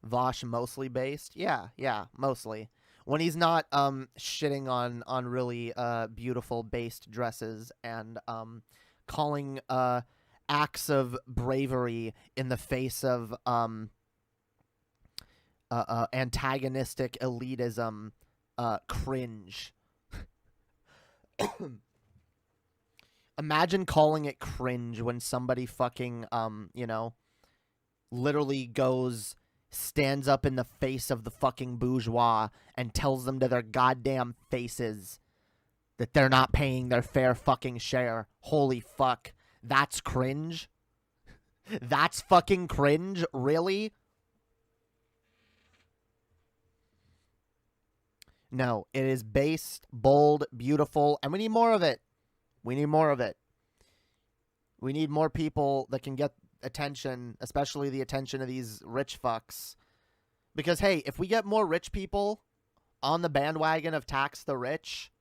Vosh mostly based? Yeah, mostly. When he's not shitting on really beautiful based dresses and calling acts of bravery in the face of antagonistic elitism cringe. Imagine calling it cringe when somebody fucking literally stands up in the face of the fucking bourgeois and tells them to their goddamn faces that they're not paying their fair fucking share. Holy fuck. That's cringe? That's fucking cringe? Really? No, it is based, bold, beautiful, and we need more of it. We need more of it. We need more people that can get attention, especially the attention of these rich fucks. Because, hey, if we get more rich people on the bandwagon of tax the rich,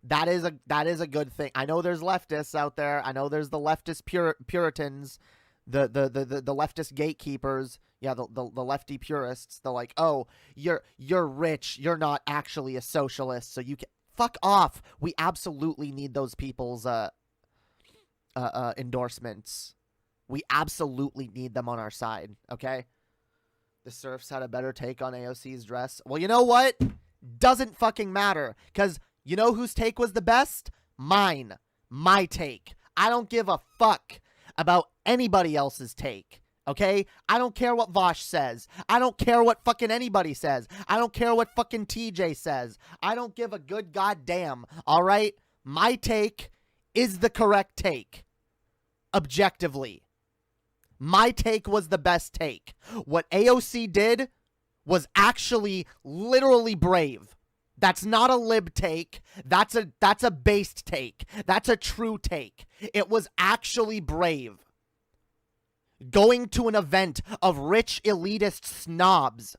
that is a good thing. I know there's leftists out there. I know there's the leftist Puritans, the leftist gatekeepers. Yeah, the lefty purists. They're like, oh, you're rich. You're not actually a socialist, so you can fuck off. We absolutely need those people's endorsements. We absolutely need them on our side. Okay. The serfs had a better take on AOC's dress. Well, you know what? Doesn't fucking matter, because you know whose take was the best? Mine. My take. I don't give a fuck about anybody else's take. Okay? I don't care what Vosh says. I don't care what fucking anybody says. I don't care what fucking TJ says. I don't give a good goddamn. Alright? My take is the correct take. Objectively. My take was the best take. What AOC did was actually literally brave. That's not a lib take. That's a based take. That's a true take. It was actually brave. Going to an event of rich elitist snobs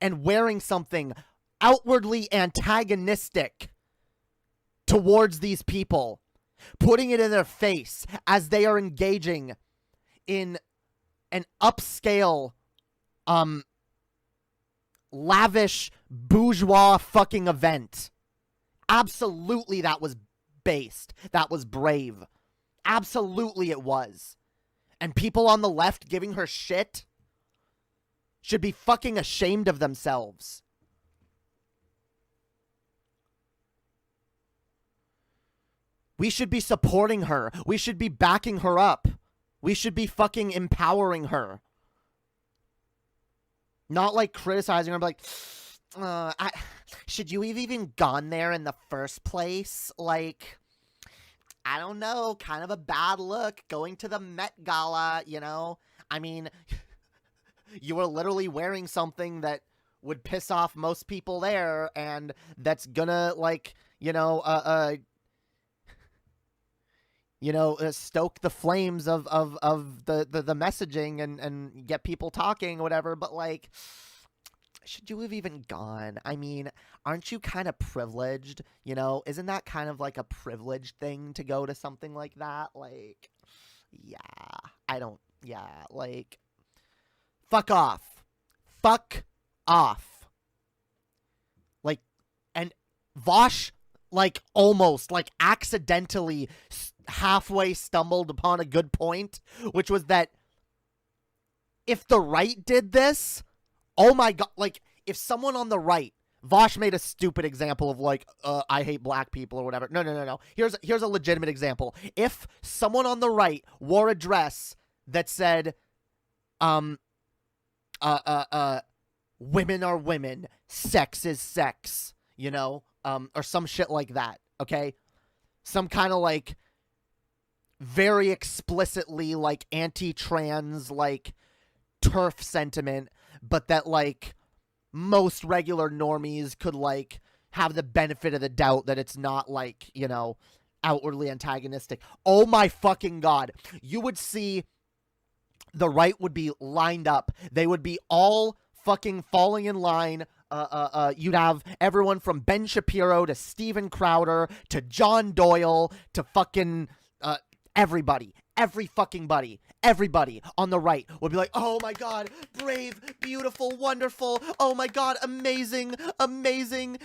and wearing something outwardly antagonistic towards these people, putting it in their face as they are engaging in an upscale, lavish, bourgeois fucking event. Absolutely that was based. That was brave. Absolutely it was. And people on the left giving her shit should be fucking ashamed of themselves. We should be supporting her. We should be backing her up. We should be fucking empowering her. Not like criticizing her, but like, should you have even gone there in the first place? Like, I don't know, kind of a bad look going to the Met Gala, you know? I mean, you were literally wearing something that would piss off most people there, and that's gonna, like, stoke the flames of the messaging and get people talking or whatever. But, like, should you have even gone? I mean, aren't you kind of privileged? You know, isn't that kind of like a privileged thing to go to something like that? Like, like, fuck off. Fuck off. Like, and Vosh, like, almost, like, accidentally halfway stumbled upon a good point, which was that if the right did this, oh my god, like, if someone on the right, Vosh made a stupid example of, like, I hate black people or whatever. No. Here's a legitimate example. If someone on the right wore a dress that said, women are women, sex is sex, you know, or some shit like that, okay? Some kind of, like, very explicitly, like, anti-trans, like, TERF sentiment, but that, like, most regular normies could, like, have the benefit of the doubt that it's not, like, you know, outwardly antagonistic. Oh my fucking god. You would see the right would be lined up. They would be all fucking falling in line. You'd have everyone from Ben Shapiro to Steven Crowder to John Doyle to fucking everybody. Every fucking buddy, everybody on the right would be like, oh my god, brave, beautiful, wonderful, oh my god, amazing, amazing,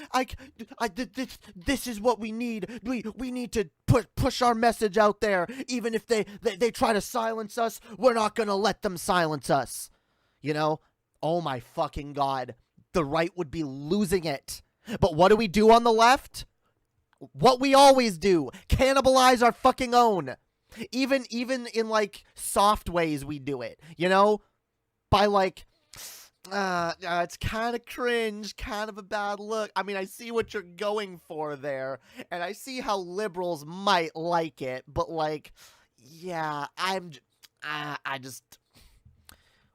this is what we need, we need to push our message out there, even if they try to silence us, we're not gonna let them silence us, you know? Oh my fucking god, the right would be losing it. But what do we do on the left? What we always do, cannibalize our fucking own. Even in like soft ways we do it, you know, by like it's kind of cringe, kind of a bad look. I mean, I see what you're going for there, and I see how liberals might like it, but like, yeah, I just,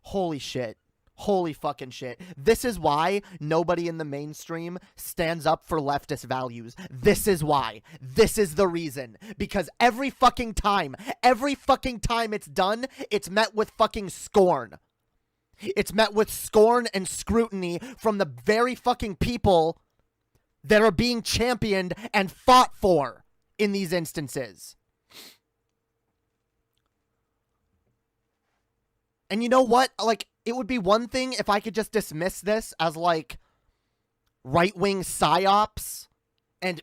holy shit. Holy fucking shit. This is why nobody in the mainstream stands up for leftist values. This is why. This is the reason. Because every fucking time it's done, it's met with fucking scorn. It's met with scorn and scrutiny from the very fucking people that are being championed and fought for in these instances. And you know what? Like, it would be one thing if I could just dismiss this as, like, right-wing psyops. And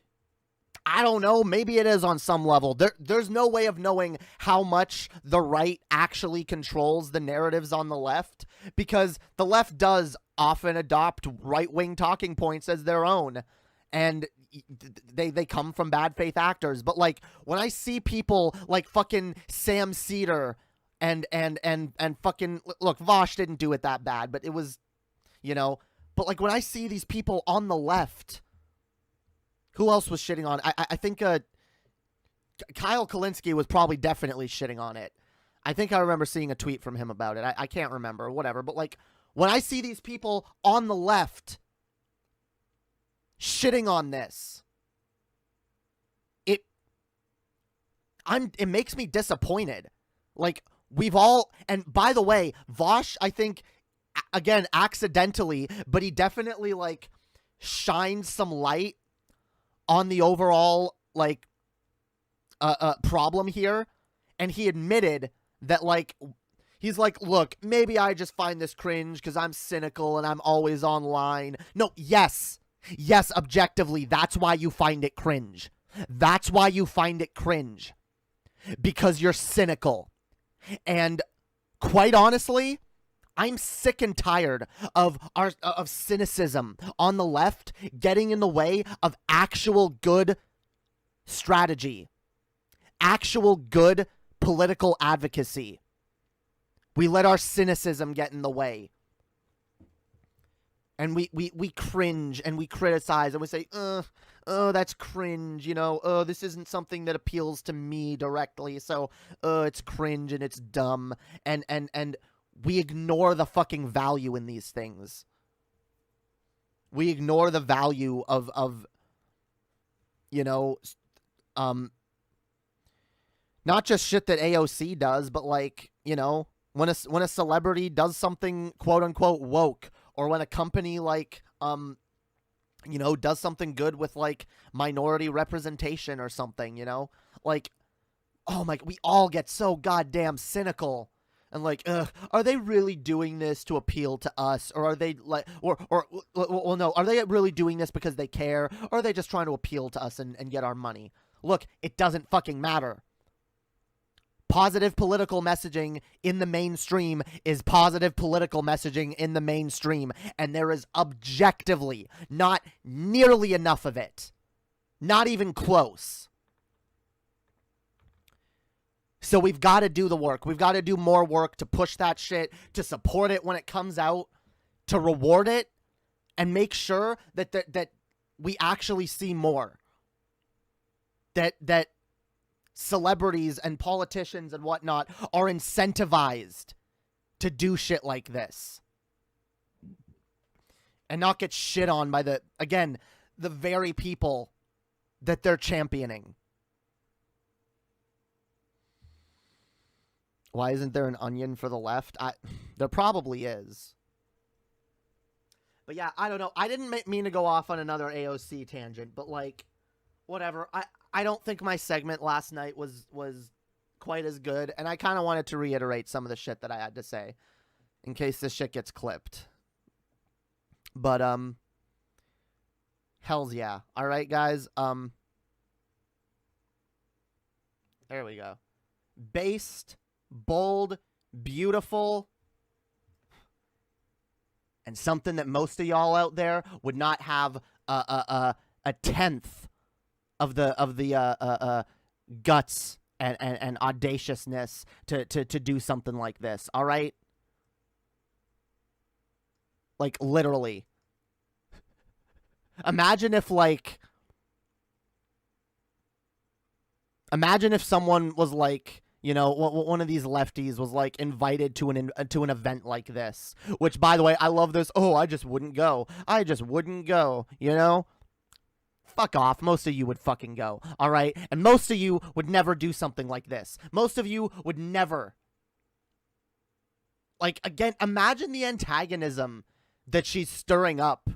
I don't know, maybe it is on some level. There's no way of knowing how much the right actually controls the narratives on the left. Because the left does often adopt right-wing talking points as their own. And they come from bad faith actors. But, like, when I see people like fucking Sam Cedar... And fucking, look, Vosh didn't do it that bad, but it was, you know, but like when I see these people on the left, who else was shitting on? I think Kyle Kalinske was probably definitely shitting on it. I think I remember seeing a tweet from him about it. I can't remember, whatever. But like when I see these people on the left shitting on this, it makes me disappointed. Like, we've all, and by the way, Vosh, I think, again, accidentally, but he definitely, like, shined some light on the overall, like, problem here, and he admitted that, like, he's like, look, maybe I just find this cringe because I'm cynical and I'm always online. No, yes, objectively, that's why you find it cringe. That's why you find it cringe. Because you're cynical. And quite honestly, I'm sick and tired of cynicism on the left getting in the way of actual good strategy, actual good political advocacy. We let our cynicism get in the way. And we cringe and we criticize and we say, oh, that's cringe, you know, oh, this isn't something that appeals to me directly, so, it's cringe and it's dumb, and we ignore the fucking value in these things. We ignore the value of you know, not just shit that AOC does, but like, you know, when a celebrity does something quote unquote woke, or when a company like, you know, does something good with, like, minority representation or something, you know? Like, oh my, we all get so goddamn cynical. And like, are they really doing this to appeal to us? Or are they, like, well, no, are they really doing this because they care? Or are they just trying to appeal to us and get our money? Look, it doesn't fucking matter. Positive political messaging in the mainstream is positive political messaging in the mainstream, and there is objectively not nearly enough of it. Not even close. So we've got to do the work. We've got to do more work to push that shit, to support it when it comes out, to reward it, and make sure that we actually see more. That celebrities and politicians and whatnot are incentivized to do shit like this and not get shit on by the very people that they're championing. Why isn't there an onion for the left? There probably is. But yeah, I don't know. I didn't mean to go off on another AOC tangent, but like, whatever. I don't think my segment last night was quite as good, and I kind of wanted to reiterate some of the shit that I had to say in case this shit gets clipped. But hells yeah. All right, guys. There we go. Based, bold, beautiful, and something that most of y'all out there would not have a tenth of the guts and audaciousness to do something like this. All right? Like, literally. Imagine if someone was like, you know, one of these lefties was like invited to an event like this. Which, by the way, I love this. Oh, I just wouldn't go. I just wouldn't go. You know? Fuck off. Most of you would fucking go. All right? And most of you would never do something like this. Most of you would never. Like, again, imagine the antagonism that she's stirring up.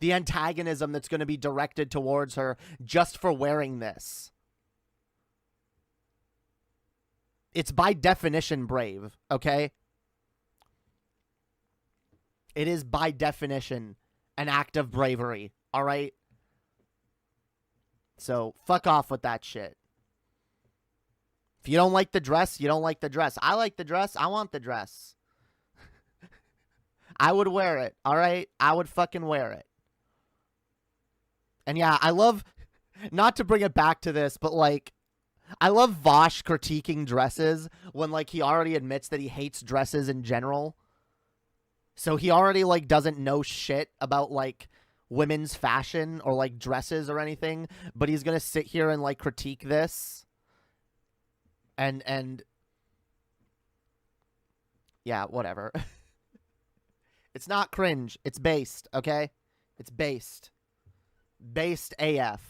The antagonism that's going to be directed towards her just for wearing this. It's by definition brave, okay? It is by definition an act of bravery, all right? So, fuck off with that shit. If you don't like the dress, you don't like the dress. I like the dress. I want the dress. I would wear it, all right? I would fucking wear it. And yeah, I love, not to bring it back to this, but like, I love Vosh critiquing dresses when like he already admits that he hates dresses in general. So he already like doesn't know shit about like women's fashion or like dresses or anything, but he's going to sit here and like critique this. And yeah, whatever. It's not cringe. It's based, okay? It's based. Based AF.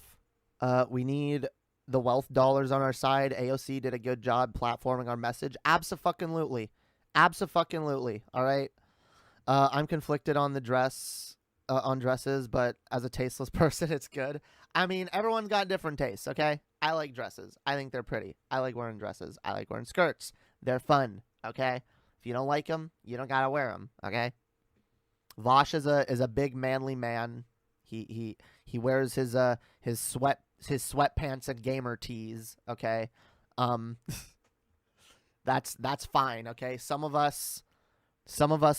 We need the wealth dollars on our side. AOC did a good job platforming our message. Abso-fucking-lutely. Abso-fucking-lutely. All right? I'm conflicted on the dress, on dresses, but as a tasteless person, it's good. I mean, everyone's got different tastes, okay? I like dresses. I think they're pretty. I like wearing dresses. I like wearing skirts. They're fun, okay? If you don't like them, you don't gotta wear them, okay? Vosh is a big manly man. He wears his sweatpants and gamer tees, okay? That's fine, okay? Some of us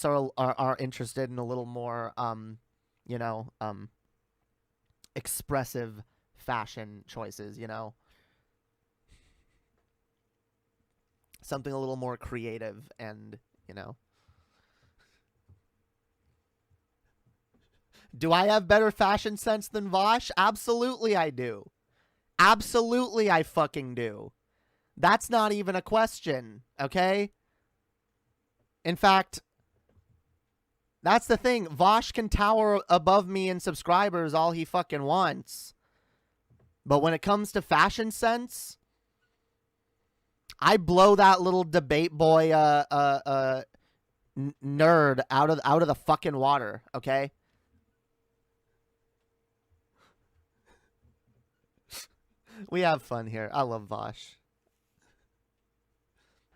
are interested in a little more you know, expressive fashion choices, you know? Something a little more creative and, you know. Do I have better fashion sense than Vosh? Absolutely I do. Absolutely I fucking do. That's not even a question, okay? In fact, that's the thing. Vosh can tower above me in subscribers all he fucking wants. But when it comes to fashion sense, I blow that little debate boy nerd out of the fucking water, okay? We have fun here. I love Vosh.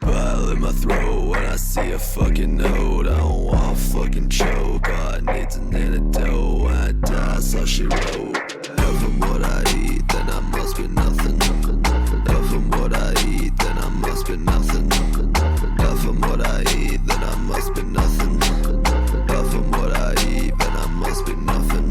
Bile in my throat when I see a fucking note. I don't want to fucking choke. All I need's an antidote. When I die, so she wrote. If I'm what I eat, then I must be nothing. If I'm what I eat, then I must be nothing. If I'm what I eat, then I must be nothing. If I'm what I eat, then I must be nothing.